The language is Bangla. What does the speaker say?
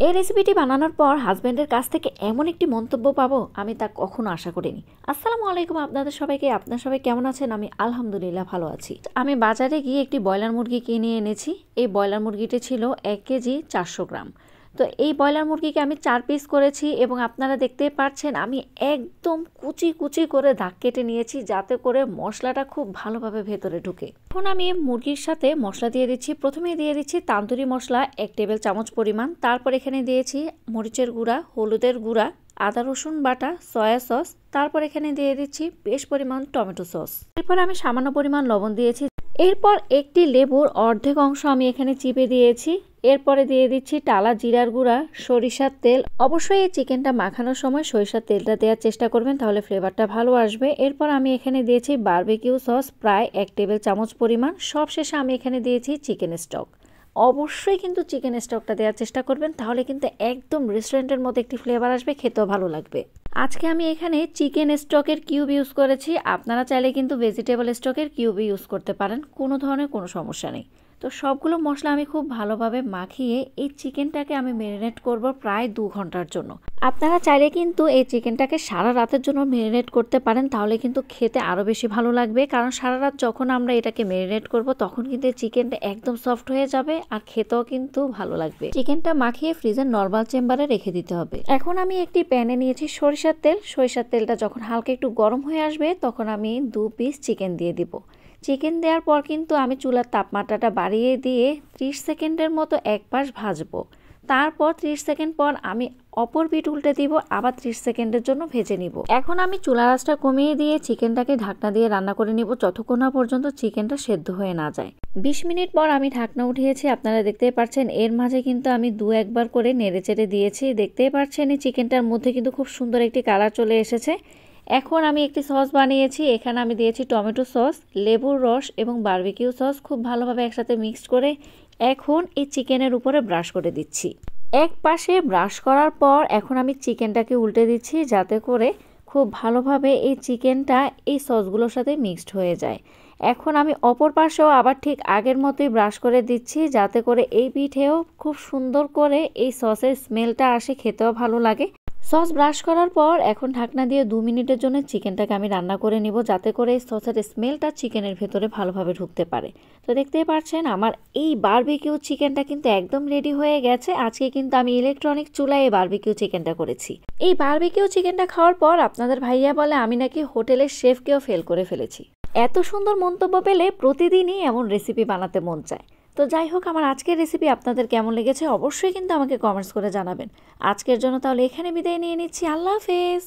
এই রেসিপিটি বানানোর পর হাজব্যান্ডের কাছ থেকে এমন একটি মন্তব্য পাবো আমি তা কখনো আশা করিনি। আসসালামু আলাইকুম আপনাদের সবাইকে। আপনারা সবাই কেমন আছেন? আমি আলহামদুলিল্লাহ ভালো আছি। আমি বাজারে গিয়ে একটি ব্রয়লার মুরগি কিনে এনেছি। এই ব্রয়লার মুরগিটি ছিল 1 কেজি 400 গ্রাম। তো এই ব্রয়লার মুরগিকে আমি 4 পিস করেছি এবং আপনারা দেখতেই পাচ্ছেন আমি একদম কুচি কুচি করে দাগ কেটে নিয়েছি যাতে করে মশলাটা খুব ভালোভাবে ভেতরে ঢুকে। এখন আমি মুরগির সাথে মশলা দিয়ে দিচ্ছি। প্রথমে দিয়ে দিচ্ছি তান্দুরি মশলা 1 টেবিল চামচ পরিমাণ। তারপর এখানে দিয়েছি মরিচের গুঁড়া, হলুদের গুঁড়া, আদা রসুন বাটা, সয়া সস। তারপর এখানে দিয়ে দিচ্ছি বেশ পরিমাণ টমেটো সস। এরপর আমি সামান্য পরিমাণ লবণ দিয়েছি। এরপর একটি লেবুর অর্ধেক অংশ আমি এখানে চিপে দিয়েছি। এরপরে দিয়ে দিচ্ছি টালা জিরার গুঁড়া, সরিষার তেল। অবশ্যই এই চিকেনটা মাখানোর সময় সরিষার তেলটা দেওয়ার চেষ্টা করবেন, তাহলে ফ্লেভারটা ভালো আসবে। এরপর আমি এখানে দিয়েছি বারবিকিউ সস প্রায় 1 টেবিল চামচ পরিমাণ। সবশেষে আমি এখানে দিয়েছি চিকেন স্টক। অবশ্যই কিন্তু চিকেন স্টকটা দেওয়ার চেষ্টা করবেন, তাহলে কিন্তু একদম রেস্টুরেন্টের মতো একটি ফ্লেভার আসবে, খেতেও ভালো লাগবে। আজকে আমি এখানে চিকেন স্টকের কিউব ইউজ করেছি। আপনারা চাইলে কিন্তু ভেজিটেবল স্টকের কিউব ইউজ করতে পারেন, কোনো ধরনের কোনো সমস্যা নেই। তো সবগুলো মশলা আমি খুব ভালোভাবে মাখিয়ে এই চিকেনটাকে আমি ম্যারিনেট করব প্রায় 2 ঘন্টার জন্য। আপনারা চাইলে কিন্তু এই চিকেনটাকে সারা রাতের জন্য ম্যারিনেট করতে পারেন, তাহলে কিন্তু খেতে আরও বেশি ভালো লাগবে। কারণ সারা রাত যখন আমরা এটাকে ম্যারিনেট করব তখন কিন্তু এই চিকেনটা একদম সফট হয়ে যাবে আর খেতেও কিন্তু ভালো লাগবে। চিকেনটা মাখিয়ে ফ্রিজের নরমাল চেম্বারে রেখে দিতে হবে। এখন আমি একটি প্যানে নিয়েছি সরিষার তেল। সরিষার তেলটা যখন হালকা একটু গরম হয়ে আসবে তখন আমি 2 পিস চিকেন দিয়ে দিব। চিকেন দেওয়ার পর কিন্তু আমি চুলার তাপমাত্রাটা বাড়িয়ে দিয়ে 30 সেকেন্ডের মতো এক পাশ ভাজবো। তারপর 30 সেকেন্ড পর আমি অপর পিঠ উল্টে দিব, আবার 30 সেকেন্ডের জন্য ভেজে নিব। এখন আমি চুলার আঁচটা কমিয়ে দিয়ে চিকেনটাকে ঢাকনা দিয়ে রান্না করে নিব যতক্ষণ না পর্যন্ত চিকেনটা সেদ্ধ হয়ে না যায়। 20 মিনিট পর আমি ঢাকনা উঠিয়েছি। আপনারা দেখতেই পাচ্ছেন এর মাঝে কিন্তু আমি 2-1 বার করে নেড়েচেড়ে দিয়েছি। দেখতেই পাচ্ছেন এই চিকেনটার মধ্যে কিন্তু খুব সুন্দর একটি কালার চলে এসেছে। এখন আমি একটি সস বানিয়েছি। এখানে আমি দিয়েছি টমেটো সস, লেবুর রস এবং বারবিকিউ সস খুব ভালোভাবে একসাথে মিক্সড করে এখন এই চিকেনের উপরে ব্রাশ করে দিচ্ছি। এক পাশে ব্রাশ করার পর এখন আমি চিকেনটাকে উল্টে দিচ্ছি যাতে করে খুব ভালোভাবে এই চিকেনটা এই সসগুলোর সাথে মিক্সড হয়ে যায়। এখন আমি অপর পাশেও আবার ঠিক আগের মতোই ব্রাশ করে দিচ্ছি যাতে করে এই পিঠেও খুব সুন্দর করে এই সসের স্মেলটা আসে, খেতেও ভালো লাগে। সস ব্রাশ করার পর এখন ঢাকনা দিয়ে 2 মিনিটের জন্য চিকেনটাকে আমি রান্না করে নিব যাতে করে এই সসের স্মেলটা চিকেনের ভেতরে ভালোভাবে ঢুকতে পারে। তো দেখতেই পাচ্ছেন আমার এই বারবিকিউ চিকেনটা কিন্তু একদম রেডি হয়ে গেছে। আজকে কিন্তু আমি ইলেকট্রনিক চুলায় এই বারবিকিউ চিকেনটা করেছি। এই বারবিকিউ চিকেনটা খাওয়ার পর আপনাদের ভাইয়া বলে আমি নাকি হোটেলের শেফকেও ফেল করে ফেলেছি। এত সুন্দর মন্তব্য পেলে প্রতিদিনই এমন রেসিপি বানাতে মন চায়। তো যাই হোক, আমার আজকের রেসিপি আপনাদের কেমন লেগেছে অবশ্যই কিন্তু আমাকে কমেন্টস করে জানাবেন। আজকের জন্য তাহলে এখানে বিদায় নিয়ে নিচ্ছি। আল্লাহ হাফেজ।